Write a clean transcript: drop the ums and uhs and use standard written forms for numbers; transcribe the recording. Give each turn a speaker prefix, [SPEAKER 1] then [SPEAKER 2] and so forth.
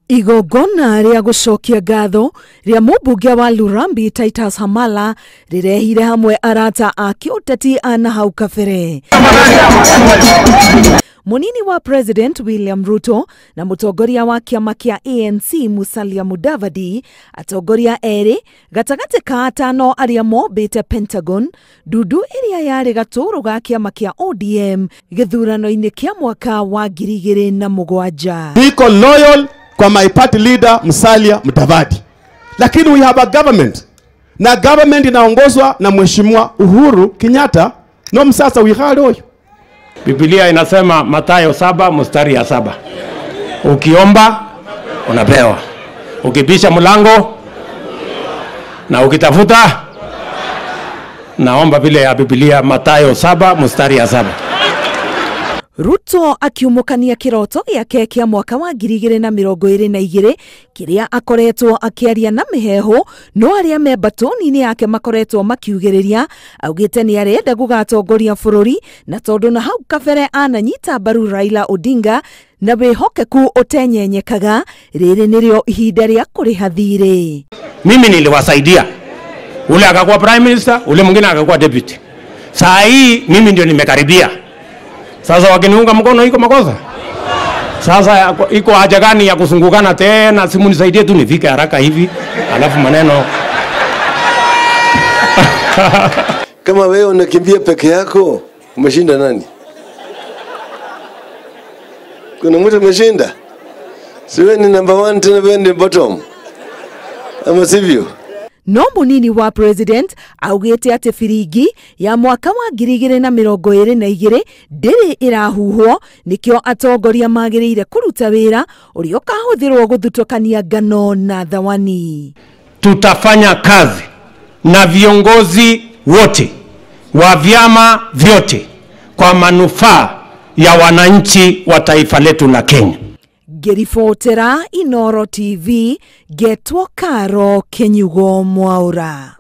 [SPEAKER 1] Igongona ria gucokia ngatho ria mũmbunge wa Lurambi Titus Hamala rirehire hamwe arata a Uteti ana hau kabere. Munini wa President William Ruto na mutongoria wa kiama kia ANC Musalia Mudavadi atongoria eri gatagati ka atano aria mobite Pentagon dudu iria yari gaturu ga kiama kia ODM githurano-ini kia mwaka wa 2007.
[SPEAKER 2] Niko loyal kwa my party leader Musalia Mudavadi. Lakini we have a government. Na government inaongozwa na Mheshimiwa Uhuru Kenyatta. No msasa wihali hoyo.
[SPEAKER 3] Biblia inasema Mathayo 7:7. Ukiomba unapewa. Ukibisha mlango na ukitafuta naomba vile ya Biblia Mathayo 7:7.
[SPEAKER 1] Ruto akiumukania kiroto yake kia mwaka wa 2022 kiria akoretwo akiaria na miheho no aria membatoni-ini yake makoretwo makiugiriria augite ni arenda gugatongoria bururi na tondu na hau kabere ananyita mbaru Raila Odinga na wihokeku utenyenyekaga riri nirio ihinda ria kuriha thirĩ.
[SPEAKER 3] Mimi niliwasaidia, ule akakuwa prime minister, ule mwingine akakuwa deputy. Saa hii mimi ndio nimekaribia. Sasa wakiniunga mkono iko makosa. Sasa iko haja gani ya kusungukana tena? Simu nisaidie tu nifike haraka hivi. Alafu maneno.
[SPEAKER 4] Kama wewe unakimbia peke yako, umeshinda nani? Kuna mtu umeshinda? Si wewe ni number 1 tena wewe ni bottom. Ama sivyo?
[SPEAKER 1] No Munini wa President augite ati firingi ya mwaka wa 2022 ndiri irahuhwo nikio atongoria magiriire kuruta wira urio kahuthirwo guthutokania ngano na thawani.
[SPEAKER 3] Tutafanya kazi na viongozi wote wa vyama vyote kwa manufaa ya wananchi wa taifa letu la Kenya.
[SPEAKER 1] Gerifotera Inooro TV getwo Karo Kenyugo Mwaura.